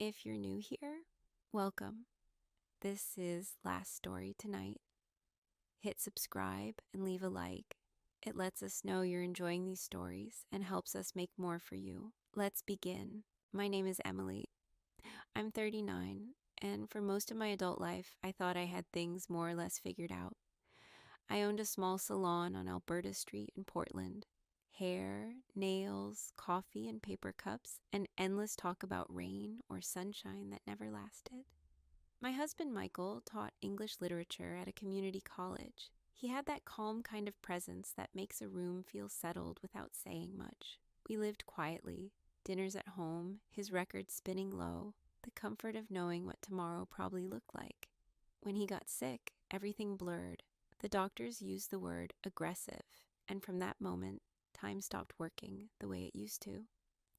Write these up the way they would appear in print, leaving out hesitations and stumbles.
If you're new here, welcome. This is Last Story Tonight. Hit subscribe and leave a like. It lets us know you're enjoying these stories and helps us make more for you. Let's begin. My name is Emily. I'm 39, and for most of my adult life, I thought I had things more or less figured out. I owned a small salon on Alberta Street in Portland. Hair, nails, coffee and paper cups, and endless talk about rain or sunshine that never lasted. My husband Michael taught English literature at a community college. He had that calm kind of presence that makes a room feel settled without saying much. We lived quietly, dinners at home, his record spinning low, the comfort of knowing what tomorrow probably looked like. When he got sick, everything blurred. The doctors used the word aggressive, and from that moment, time stopped working the way it used to.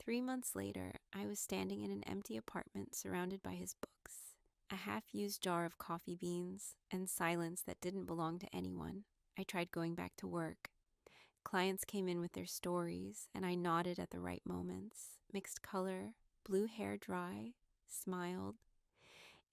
3 months later, I was standing in an empty apartment surrounded by his books, a half-used jar of coffee beans, and silence that didn't belong to anyone. I tried going back to work. Clients came in with their stories, and I nodded at the right moments, mixed color, blew hair dry, smiled.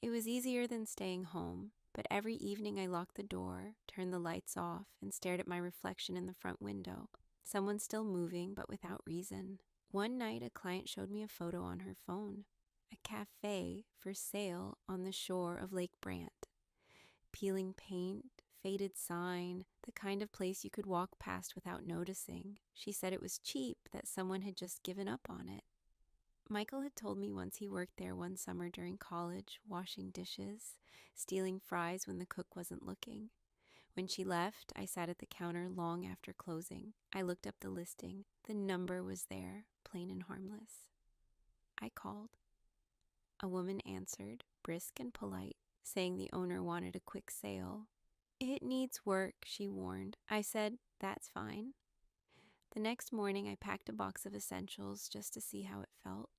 It was easier than staying home, but every evening I locked the door, turned the lights off, and stared at my reflection in the front window. Someone still moving, but without reason. One night, a client showed me a photo on her phone. A cafe for sale on the shore of Lake Brant. Peeling paint, faded sign, the kind of place you could walk past without noticing. She said it was cheap, that someone had just given up on it. Michael had told me once he worked there one summer during college, washing dishes, stealing fries when the cook wasn't looking. When she left, I sat at the counter long after closing. I looked up the listing. The number was there, plain and harmless. I called. A woman answered, brisk and polite, saying the owner wanted a quick sale. "It needs work," she warned. I said, "That's fine." The next morning, I packed a box of essentials just to see how it felt.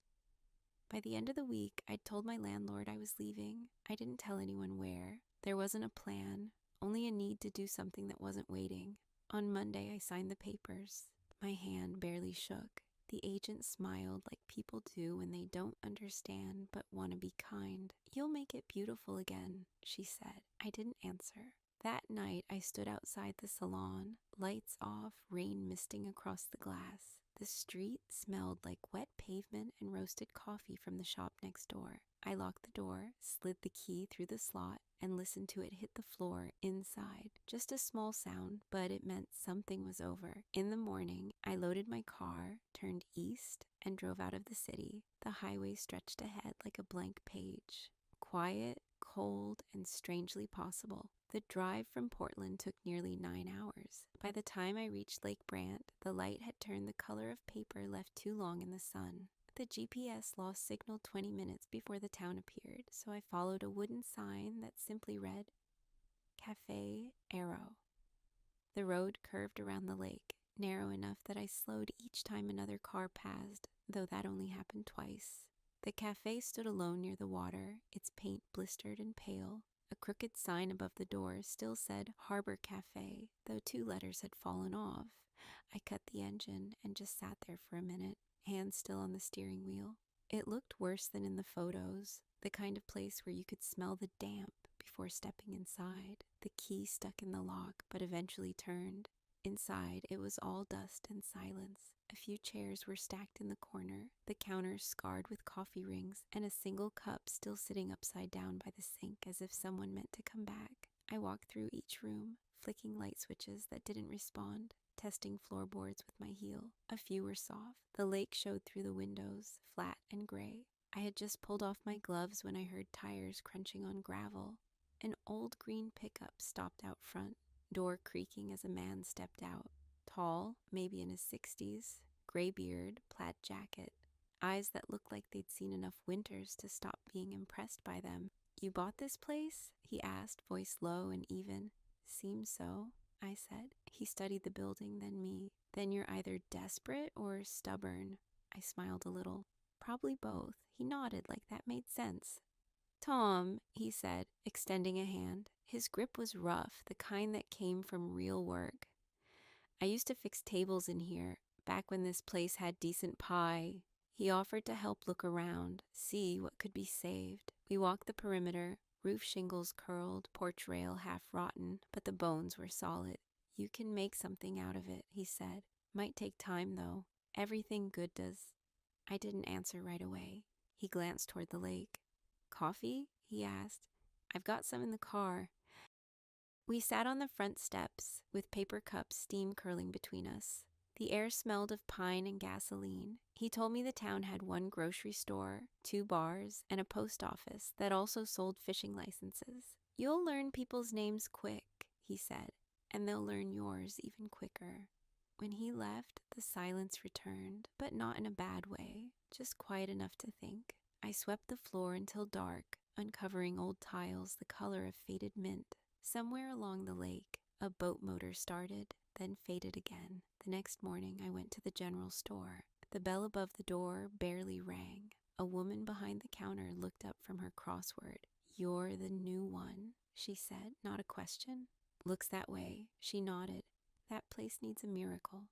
By the end of the week, I'd told my landlord I was leaving. I didn't tell anyone where. There wasn't a plan, only a need to do something that wasn't waiting. On Monday, I signed the papers. My hand barely shook. The agent smiled like people do when they don't understand but want to be kind. "You'll make it beautiful again," she said. I didn't answer. That night, I stood outside the salon, lights off, rain misting across the glass. The street smelled like wet pavement and roasted coffee from the shop next door. I locked the door, slid the key through the slot, and listened to it hit the floor inside. Just a small sound, but it meant something was over. In the morning, I loaded my car, turned east, and drove out of the city. The highway stretched ahead like a blank page. Quiet, cold, and strangely possible. The drive from Portland took nearly 9 hours. By the time I reached Lake Brant, the light had turned the color of paper left too long in the sun. The GPS lost signal 20 minutes before the town appeared, so I followed a wooden sign that simply read, Cafe Arrow. The road curved around the lake, narrow enough that I slowed each time another car passed, though that only happened twice. The cafe stood alone near the water, its paint blistered and pale. A crooked sign above the door still said Harbor Cafe, though 2 letters had fallen off. I cut the engine and just sat there for a minute, hands still on the steering wheel. It looked worse than in the photos, the kind of place where you could smell the damp before stepping inside. The key stuck in the lock, but eventually turned. Inside, it was all dust and silence. A few chairs were stacked in the corner, the counter scarred with coffee rings, and a single cup still sitting upside down by the sink as if someone meant to come back. I walked through each room, flicking light switches that didn't respond, testing floorboards with my heel. A few were soft. The lake showed through the windows, flat and gray. I had just pulled off my gloves when I heard tires crunching on gravel. An old green pickup stopped out front, door creaking as a man stepped out. Tall, maybe in his 60s, gray beard, plaid jacket, eyes that looked like they'd seen enough winters to stop being impressed by them. "You bought this place?" he asked, voice low and even. "Seems so," I said. He studied the building, then me. "Then you're either desperate or stubborn." I smiled a little. "Probably both." He nodded like that made sense. "Tom," he said, extending a hand. His grip was rough, the kind that came from real work. "I used to fix tables in here, back when this place had decent pie." He offered to help look around, see what could be saved. We walked the perimeter, roof shingles curled, porch rail half rotten, but the bones were solid. You can make something out of it, he said. Might take time, though. Everything good does. I didn't answer right away. He glanced toward the lake. Coffee? He asked. I've got some in the car. We sat on the front steps, with paper cups steam curling between us. The air smelled of pine and gasoline. He told me the town had one grocery store, 2 bars, and a post office that also sold fishing licenses. You'll learn people's names quick, he said, and they'll learn yours even quicker. When he left, the silence returned, but not in a bad way, just quiet enough to think. I swept the floor until dark, uncovering old tiles the color of faded mint. Somewhere along the lake, a boat motor started, then faded again. The next morning, I went to the general store. The bell above the door barely rang. A woman behind the counter looked up from her crossword. You're the new one, she said, not a question. Looks that way, she nodded. That place needs a miracle.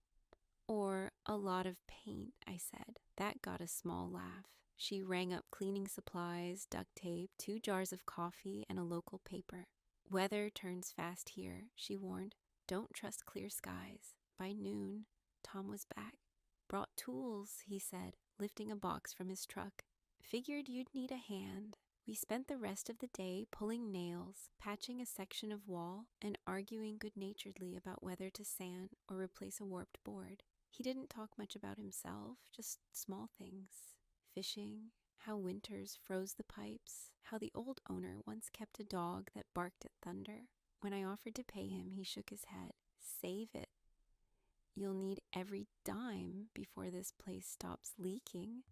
Or a lot of paint, I said. That got a small laugh. She rang up cleaning supplies, duct tape, 2 jars of coffee, and a local paper. Weather turns fast here, she warned. Don't trust clear skies. By noon, Tom was back. Brought tools, he said, lifting a box from his truck. Figured you'd need a hand. We spent the rest of the day pulling nails, patching a section of wall, and arguing good-naturedly about whether to sand or replace a warped board. He didn't talk much about himself, just small things. Fishing, how winters froze the pipes, how the old owner once kept a dog that barked at thunder. When I offered to pay him, he shook his head. Save it. You'll need every dime before this place stops leaking.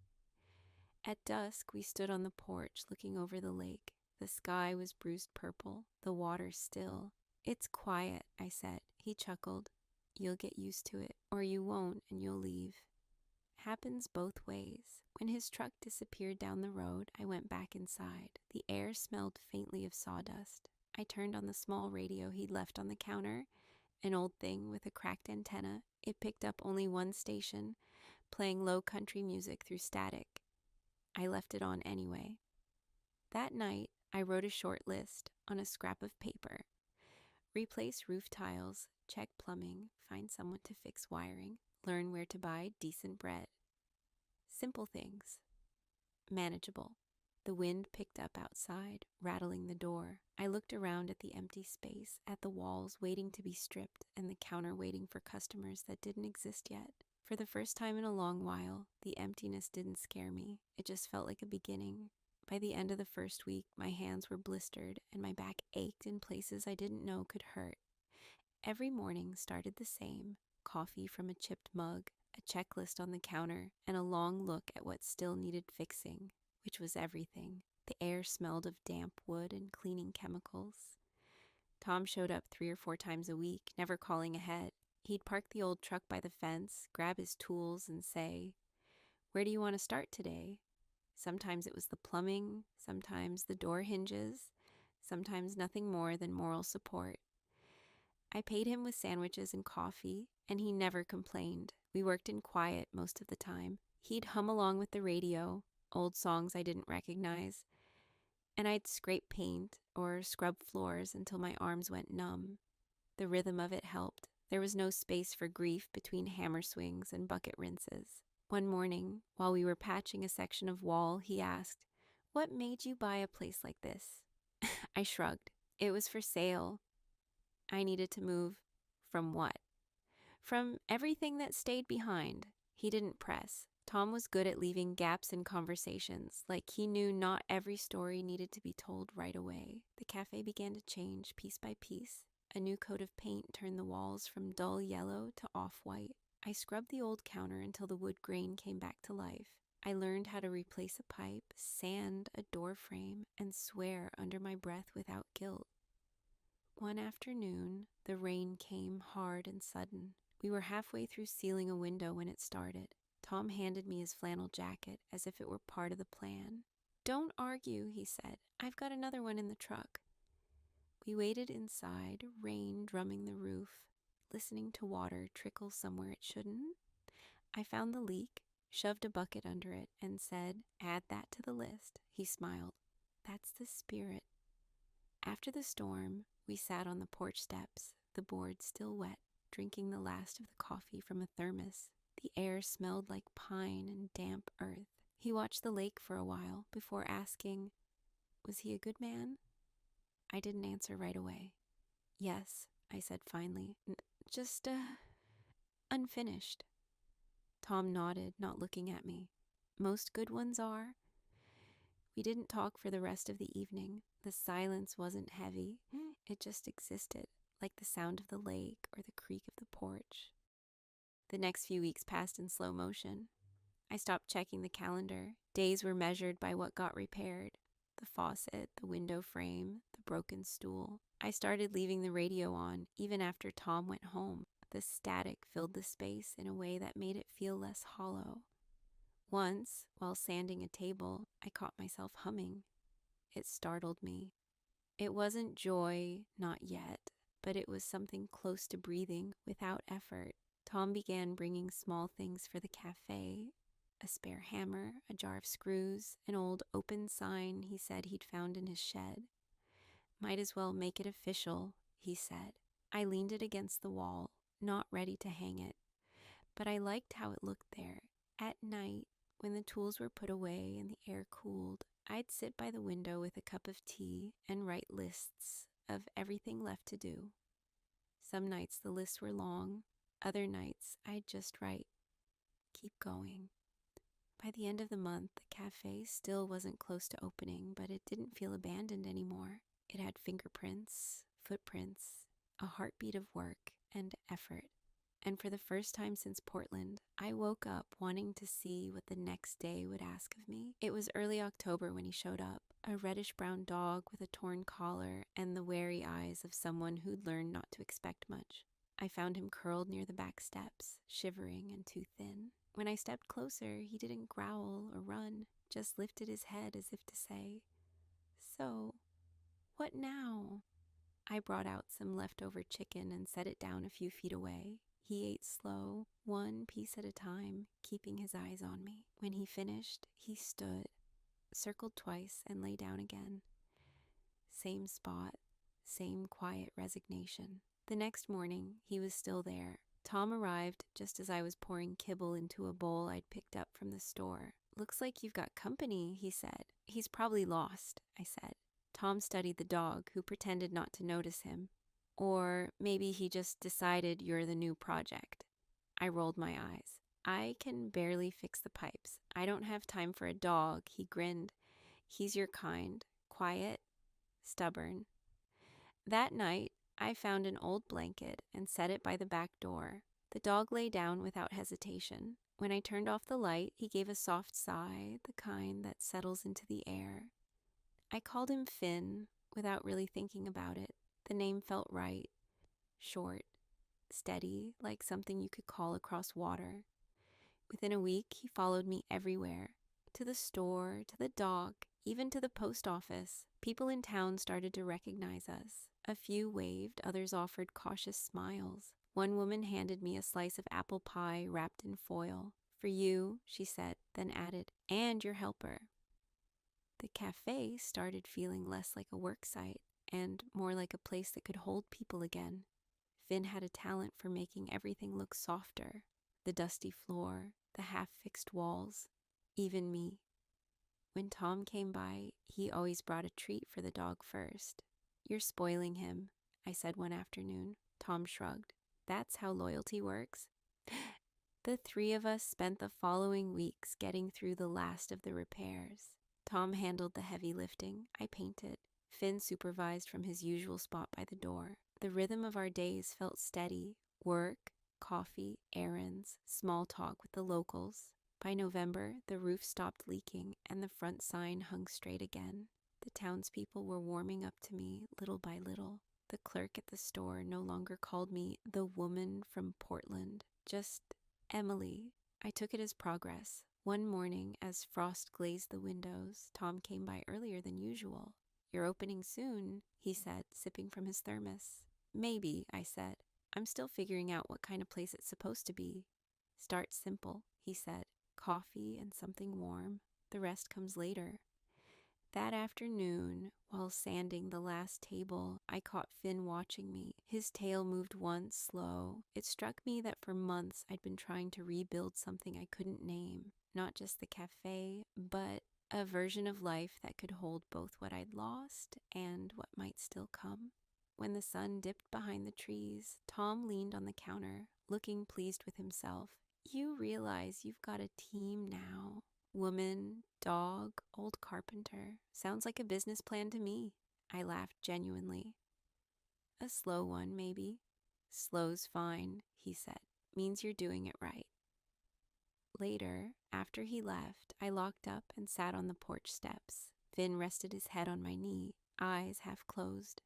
At dusk, we stood on the porch looking over the lake. The sky was bruised purple, the water still. It's quiet, I said. He chuckled. You'll get used to it, or you won't and you'll leave. Happens both ways. When his truck disappeared down the road, I went back inside. The air smelled faintly of sawdust. I turned on the small radio he'd left on the counter, an old thing with a cracked antenna. It picked up only one station, playing low country music through static. I left it on anyway. That night, I wrote a short list on a scrap of paper. Replace roof tiles, check plumbing, find someone to fix wiring, learn where to buy decent bread. Simple things. Manageable. The wind picked up outside, rattling the door. I looked around at the empty space, at the walls waiting to be stripped, and the counter waiting for customers that didn't exist yet. For the first time in a long while, the emptiness didn't scare me. It just felt like a beginning. By the end of the first week, my hands were blistered and my back ached in places I didn't know could hurt. Every morning started the same: coffee from a chipped mug, a checklist on the counter, and a long look at what still needed fixing, which was everything. The air smelled of damp wood and cleaning chemicals. Tom showed up 3 or 4 times a week, never calling ahead. He'd park the old truck by the fence, grab his tools, and say, "Where do you want to start today?" Sometimes it was the plumbing, sometimes the door hinges, sometimes nothing more than moral support. I paid him with sandwiches and coffee, and he never complained. We worked in quiet most of the time. He'd hum along with the radio, old songs I didn't recognize, and I'd scrape paint or scrub floors until my arms went numb. The rhythm of it helped. There was no space for grief between hammer swings and bucket rinses. One morning, while we were patching a section of wall, he asked, "What made you buy a place like this?" I shrugged. It was for sale. I needed to move. From what? From everything that stayed behind. He didn't press. Tom was good at leaving gaps in conversations, like he knew not every story needed to be told right away. The cafe began to change piece by piece. A new coat of paint turned the walls from dull yellow to off-white. I scrubbed the old counter until the wood grain came back to life. I learned how to replace a pipe, sand a door frame, and swear under my breath without guilt. One afternoon, the rain came hard and sudden. We were halfway through sealing a window when it started. Tom handed me his flannel jacket as if it were part of the plan. "Don't argue," he said. "I've got another one in the truck." We waited inside, rain drumming the roof, listening to water trickle somewhere it shouldn't. I found the leak, shoved a bucket under it, and said, "Add that to the list." He smiled. "That's the spirit." After the storm, we sat on the porch steps, the boards still wet, drinking the last of the coffee from a thermos. The air smelled like pine and damp earth. He watched the lake for a while before asking, "Was he a good man?" I didn't answer right away. "Yes," I said finally. Just, unfinished." Tom nodded, not looking at me. "Most good ones are." We didn't talk for the rest of the evening. The silence wasn't heavy. It just existed, like the sound of the lake or the creak of the porch. The next few weeks passed in slow motion. I stopped checking the calendar. Days were measured by what got repaired: the faucet, the window frame, the broken stool. I started leaving the radio on, even after Tom went home. The static filled the space in a way that made it feel less hollow. Once, while sanding a table, I caught myself humming. It startled me. It wasn't joy, not yet, but it was something close to breathing without effort. Tom began bringing small things for the cafe: a spare hammer, a jar of screws, an old open sign he said he'd found in his shed. "Might as well make it official," he said. I leaned it against the wall, not ready to hang it, but I liked how it looked there. At night, when the tools were put away and the air cooled, I'd sit by the window with a cup of tea and write lists of everything left to do. Some nights the lists were long, other nights I'd just write, "Keep going." By the end of the month, the cafe still wasn't close to opening, but it didn't feel abandoned anymore. It had fingerprints, footprints, a heartbeat of work and effort. And for the first time since Portland, I woke up wanting to see what the next day would ask of me. It was early October when he showed up, a reddish-brown dog with a torn collar and the wary eyes of someone who'd learned not to expect much. I found him curled near the back steps, shivering and too thin. When I stepped closer, he didn't growl or run, just lifted his head as if to say, "So, what now?" I brought out some leftover chicken and set it down a few feet away. He ate slow, one piece at a time, keeping his eyes on me. When he finished, he stood, circled twice, and lay down again. Same spot, same quiet resignation. The next morning, he was still there. Tom arrived just as I was pouring kibble into a bowl I'd picked up from the store. "Looks like you've got company," he said. "He's probably lost," I said. Tom studied the dog, who pretended not to notice him. "Or maybe he just decided you're the new project." I rolled my eyes. "I can barely fix the pipes. I don't have time for a dog," he grinned. "He's your kind. Quiet, stubborn." That night, I found an old blanket and set it by the back door. The dog lay down without hesitation. When I turned off the light, he gave a soft sigh, the kind that settles into the air. I called him Finn without really thinking about it. The name felt right. Short, steady, like something you could call across water. Within a week, he followed me everywhere. To the store, to the dock, even to the post office. People in town started to recognize us. A few waved, others offered cautious smiles. One woman handed me a slice of apple pie wrapped in foil. "For you," she said, then added, "and your helper." The cafe started feeling less like a work site and more like a place that could hold people again. Finn had a talent for making everything look softer. The dusty floor, the half-fixed walls, even me. When Tom came by, he always brought a treat for the dog first. "You're spoiling him," I said one afternoon. Tom shrugged. "That's how loyalty works." The three of us spent the following weeks getting through the last of the repairs. Tom handled the heavy lifting. I painted. Finn supervised from his usual spot by the door. The rhythm of our days felt steady. Work, coffee, errands, small talk with the locals. By November, the roof stopped leaking and the front sign hung straight again. The townspeople were warming up to me little by little. The clerk at the store no longer called me the woman from Portland, just Emily. I took it as progress. One morning, as frost glazed the windows, Tom came by earlier than usual. "You're opening soon," he said, sipping from his thermos. "Maybe," I said. "I'm still figuring out what kind of place it's supposed to be." "Start simple," he said. coffee and something warm. The rest comes later. That afternoon, while sanding the last table, I caught Finn watching me. His tail moved once, slow. It struck me that for months I'd been trying to rebuild something I couldn't name. Not just the cafe, but a version of life that could hold both what I'd lost and what might still come. When the sun dipped behind the trees, Tom leaned on the counter, looking pleased with himself. You realize you've got a team now. Woman, dog, old carpenter. Sounds like a business plan to me. I laughed genuinely. A slow one, maybe. Slow's fine, he said. Means you're doing it right. Later, after he left, I locked up and sat on the porch steps. Finn rested his head on my knee, eyes half closed.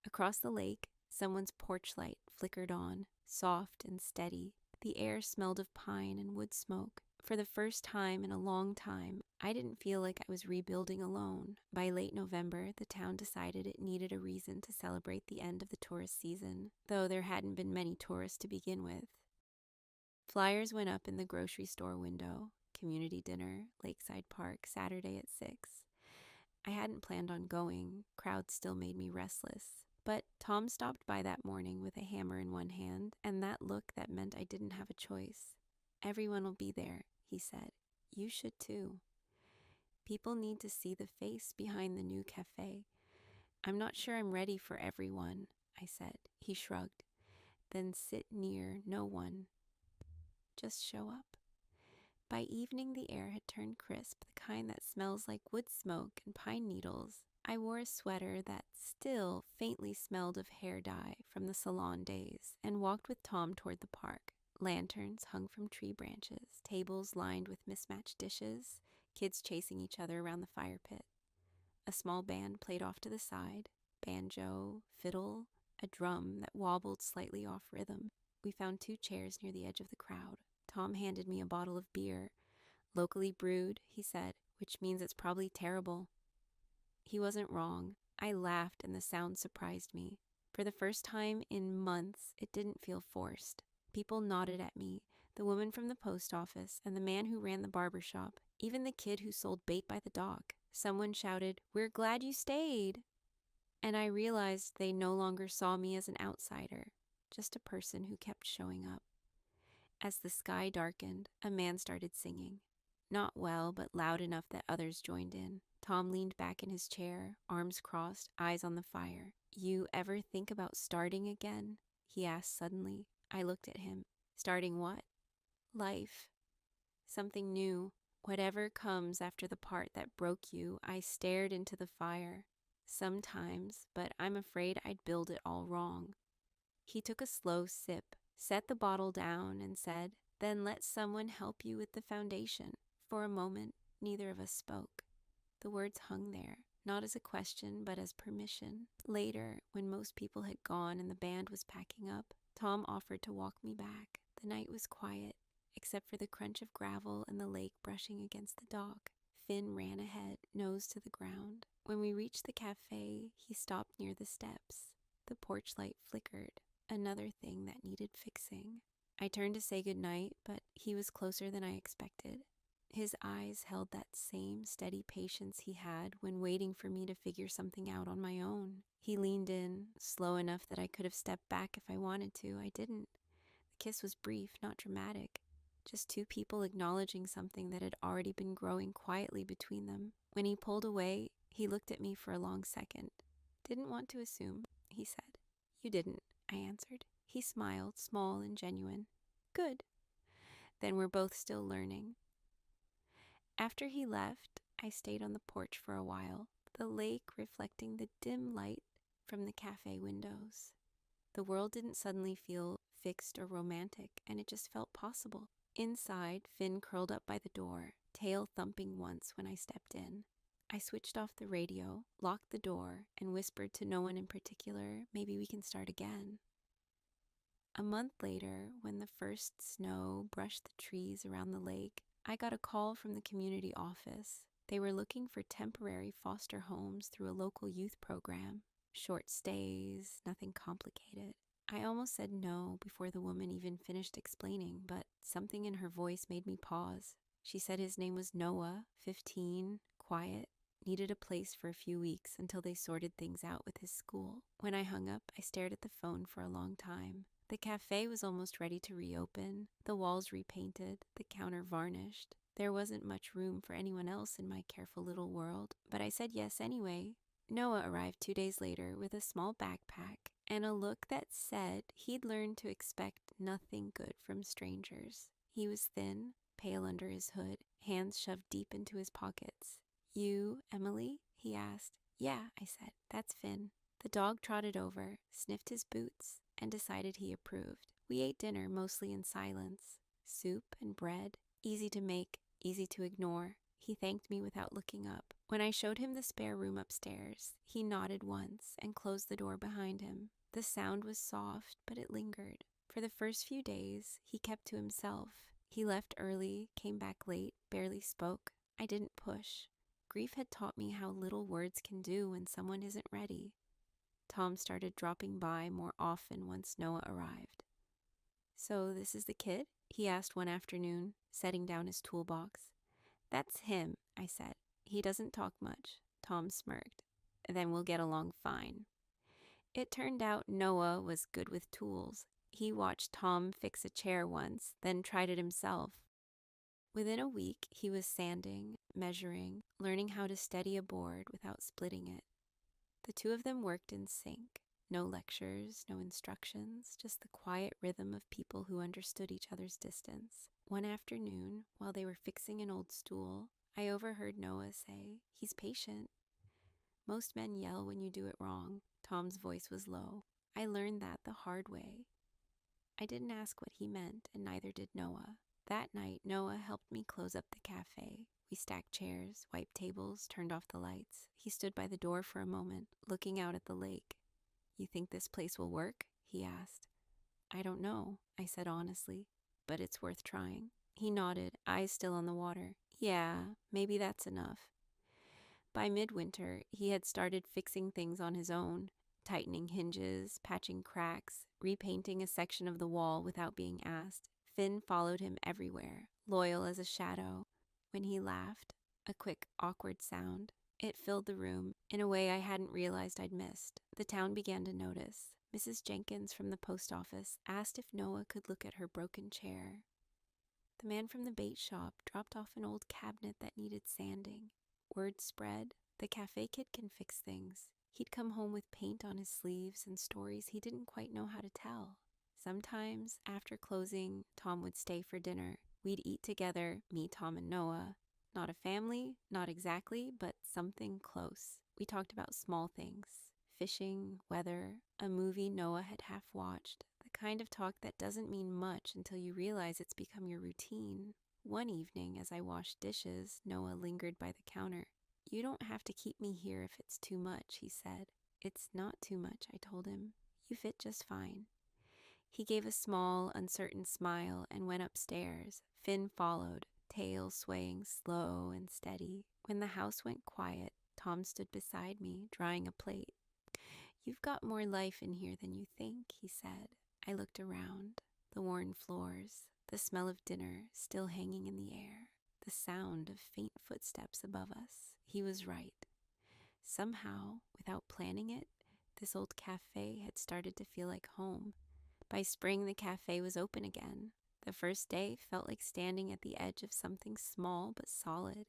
Across the lake, someone's porch light flickered on, soft and steady. The air smelled of pine and wood smoke. For the first time in a long time, I didn't feel like I was rebuilding alone. By late November, the town decided it needed a reason to celebrate the end of the tourist season, though there hadn't been many tourists to begin with. Flyers went up in the grocery store window. Community dinner, Lakeside Park, Saturday at 6. I hadn't planned on going. Crowds still made me restless. But Tom stopped by that morning with a hammer in one hand, and that look that meant I didn't have a choice. Everyone will be there, he said. You should too. People need to see the face behind the new cafe. I'm not sure I'm ready for everyone, I said. He shrugged. Then sit near no one. Just show up. By evening, the air had turned crisp, the kind that smells like wood smoke and pine needles. I wore a sweater that still faintly smelled of hair dye from the salon days and walked with Tom toward the park. Lanterns hung from tree branches, tables lined with mismatched dishes, kids chasing each other around the fire pit. A small band played off to the side, banjo, fiddle, a drum that wobbled slightly off rhythm. We found 2 chairs near the edge of the crowd. Tom handed me a bottle of beer. Locally brewed, he said, which means it's probably terrible. He wasn't wrong. I laughed and the sound surprised me. For the first time in months, it didn't feel forced. People nodded at me, the woman from the post office and the man who ran the barber shop, even the kid who sold bait by the dock. Someone shouted, "We're glad you stayed." And I realized they no longer saw me as an outsider, just a person who kept showing up. As the sky darkened, a man started singing. Not well, but loud enough that others joined in. Tom leaned back in his chair, arms crossed, eyes on the fire. You ever think about starting again? He asked suddenly. I looked at him. Starting what? Life. Something new. Whatever comes after the part that broke you. I stared into the fire. Sometimes, but I'm afraid I'd build it all wrong. He took a slow sip, set the bottle down, and said, "Then let someone help you with the foundation." For a moment, neither of us spoke. The words hung there, not as a question, but as permission. Later, when most people had gone and the band was packing up, Tom offered to walk me back. The night was quiet, except for the crunch of gravel and the lake brushing against the dock. Finn ran ahead, nose to the ground. When we reached the cafe, he stopped near the steps. The porch light flickered, another thing that needed fixing. I turned to say goodnight, but he was closer than I expected. His eyes held that same steady patience he had when waiting for me to figure something out on my own. He leaned in, slow enough that I could have stepped back if I wanted to. I didn't. The kiss was brief, not dramatic. Just 2 people acknowledging something that had already been growing quietly between them. When he pulled away, he looked at me for a long second. "Didn't want to assume," he said. "You didn't," I answered. He smiled, small and genuine. "Good. Then we're both still learning." After he left, I stayed on the porch for a while, the lake reflecting the dim light from the cafe windows. The world didn't suddenly feel fixed or romantic, and it just felt possible. Inside, Finn curled up by the door, tail thumping once when I stepped in. I switched off the radio, locked the door, and whispered to no one in particular, "Maybe we can start again." A month later, when the first snow brushed the trees around the lake, I got a call from the community office. They were looking for temporary foster homes through a local youth program. Short stays, nothing complicated. I almost said no before the woman even finished explaining, but something in her voice made me pause. She said his name was Noah, 15, quiet, needed a place for a few weeks until they sorted things out with his school. When I hung up, I stared at the phone for a long time. The cafe was almost ready to reopen, the walls repainted, the counter varnished. There wasn't much room for anyone else in my careful little world, but I said yes anyway. Noah arrived 2 days later with a small backpack and a look that said he'd learned to expect nothing good from strangers. He was thin, pale under his hood, hands shoved deep into his pockets. "You, Emily?" he asked. "Yeah," I said. "That's Finn." The dog trotted over, sniffed his boots, and decided he approved. We ate dinner mostly in silence. Soup and bread, easy to make, easy to ignore. He thanked me without looking up. When I showed him the spare room upstairs, he nodded once and closed the door behind him. The sound was soft, but it lingered. For the first few days, he kept to himself. He left early, came back late, barely spoke. I didn't push. Grief had taught me how little words can do when someone isn't ready. Tom started dropping by more often once Noah arrived. "So this is the kid?" he asked one afternoon, setting down his toolbox. "That's him," I said. "He doesn't talk much." Tom smirked. "Then we'll get along fine." It turned out Noah was good with tools. He watched Tom fix a chair once, then tried it himself. Within a week, he was sanding, measuring, learning how to steady a board without splitting it. The two of them worked in sync. No lectures, no instructions, just the quiet rhythm of people who understood each other's distance. One afternoon, while they were fixing an old stool, I overheard Noah say, "He's patient." Most men yell when you do it wrong. Tom's voice was low. I learned that the hard way. I didn't ask what he meant, and neither did Noah. That night, Noah helped me close up the cafe. We stacked chairs, wiped tables, turned off the lights. He stood by the door for a moment, looking out at the lake. "You think this place will work?" he asked. "I don't know," I said honestly, "but it's worth trying." He nodded, eyes still on the water. "Yeah, maybe that's enough." By midwinter, he had started fixing things on his own, tightening hinges, patching cracks, repainting a section of the wall without being asked. Finn followed him everywhere, loyal as a shadow. When he laughed, a quick, awkward sound, it filled the room in a way I hadn't realized I'd missed. The town began to notice. Mrs. Jenkins from the post office asked if Noah could look at her broken chair. The man from the bait shop dropped off an old cabinet that needed sanding. Word spread, the cafe kid can fix things. He'd come home with paint on his sleeves and stories he didn't quite know how to tell. Sometimes, after closing, Tom would stay for dinner. We'd eat together, me, Tom, and Noah. Not a family, not exactly, but something close. We talked about small things. Fishing, weather, a movie Noah had half watched. The kind of talk that doesn't mean much until you realize it's become your routine. One evening, as I washed dishes, Noah lingered by the counter. "You don't have to keep me here if it's too much," he said. "It's not too much," I told him. "You fit just fine." He gave a small, uncertain smile and went upstairs. Finn followed, tail swaying slow and steady. When the house went quiet, Tom stood beside me, drying a plate. "You've got more life in here than you think," he said. I looked around. The worn floors, the smell of dinner still hanging in the air, the sound of faint footsteps above us. He was right. Somehow, without planning it, this old cafe had started to feel like home. By spring, the cafe was open again. The first day felt like standing at the edge of something small but solid.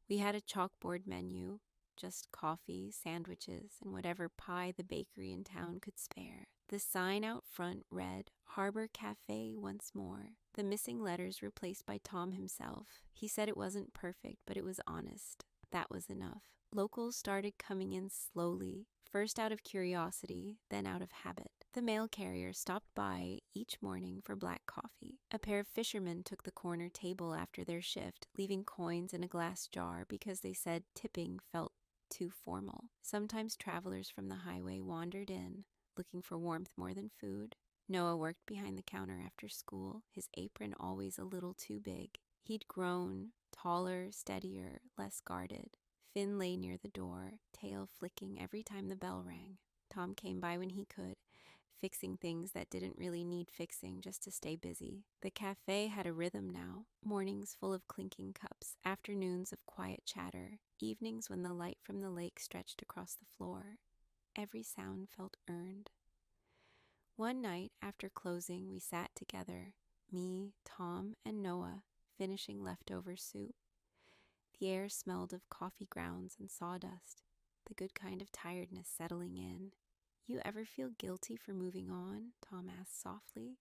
We had a chalkboard menu, just coffee, sandwiches, and whatever pie the bakery in town could spare. The sign out front read, "Harbor Cafe once more." The missing letters replaced by Tom himself. He said it wasn't perfect, but it was honest. That was enough. Locals started coming in slowly, first out of curiosity, then out of habit. The mail carrier stopped by each morning for black coffee. A pair of fishermen took the corner table after their shift, leaving coins in a glass jar because they said tipping felt too formal. Sometimes travelers from the highway wandered in, looking for warmth more than food. Noah worked behind the counter after school, his apron always a little too big. He'd grown, taller, steadier, less guarded. Finn lay near the door, tail flicking every time the bell rang. Tom came by when he could, fixing things that didn't really need fixing just to stay busy. The cafe had a rhythm now, mornings full of clinking cups, afternoons of quiet chatter, evenings when the light from the lake stretched across the floor. Every sound felt earned. One night after closing, we sat together, me, Tom, and Noah, finishing leftover soup. The air smelled of coffee grounds and sawdust, the good kind of tiredness settling in. "You ever feel guilty for moving on?" Tom asked softly.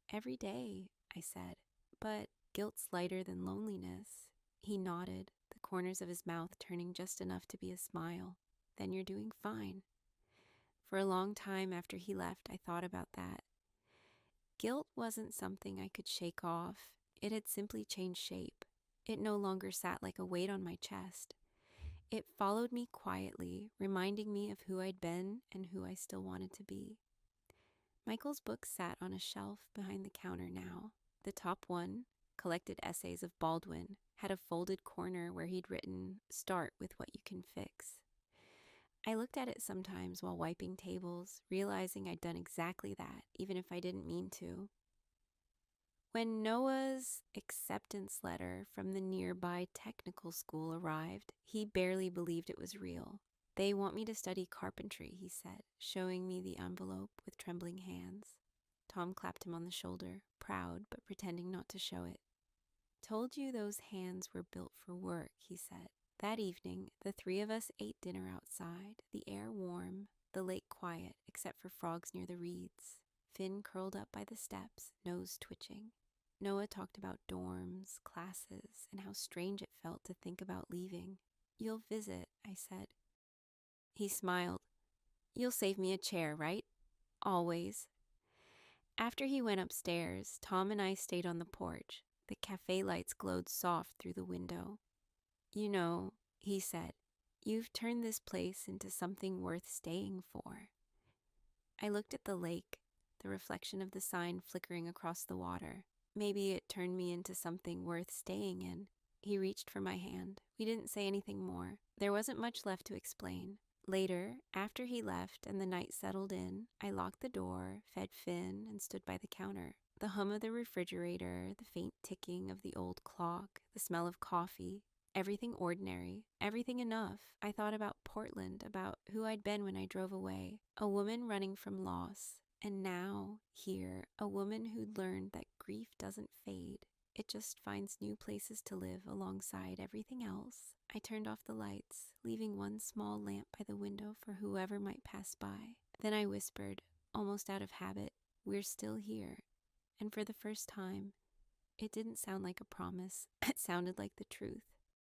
"Every day," I said. "But guilt's lighter than loneliness." He nodded, the corners of his mouth turning just enough to be a smile. "Then you're doing fine." For a long time after he left, I thought about that. Guilt wasn't something I could shake off. It had simply changed shape. It no longer sat like a weight on my chest. It followed me quietly, reminding me of who I'd been and who I still wanted to be. Michael's book sat on a shelf behind the counter now. The top one, Collected Essays of Baldwin, had a folded corner where he'd written, "Start with what you can fix." I looked at it sometimes while wiping tables, realizing I'd done exactly that, even if I didn't mean to. When Noah's acceptance letter from the nearby technical school arrived, he barely believed it was real. "They want me to study carpentry," he said, showing me the envelope with trembling hands. Tom clapped him on the shoulder, proud but pretending not to show it. "Told you those hands were built for work," he said. That evening, the three of us ate dinner outside, the air warm, the lake quiet except for frogs near the reeds. Finn curled up by the steps, nose twitching. Noah talked about dorms, classes, and how strange it felt to think about leaving. "You'll visit," I said. He smiled. "You'll save me a chair, right?" "Always." After he went upstairs, Tom and I stayed on the porch. The cafe lights glowed soft through the window. "You know," he said, "you've turned this place into something worth staying for." I looked at the lake, the reflection of the sign flickering across the water. Maybe it turned me into something worth staying in. He reached for my hand. We didn't say anything more. There wasn't much left to explain. Later, after he left and the night settled in, I locked the door, fed Finn, and stood by the counter. The hum of the refrigerator, the faint ticking of the old clock, the smell of coffee, everything ordinary, everything enough. I thought about Portland, about who I'd been when I drove away, a woman running from loss. And now, here, a woman who'd learned that grief doesn't fade. It just finds new places to live alongside everything else. I turned off the lights, leaving one small lamp by the window for whoever might pass by. Then I whispered, almost out of habit, "We're still here." And for the first time, it didn't sound like a promise. It sounded like the truth.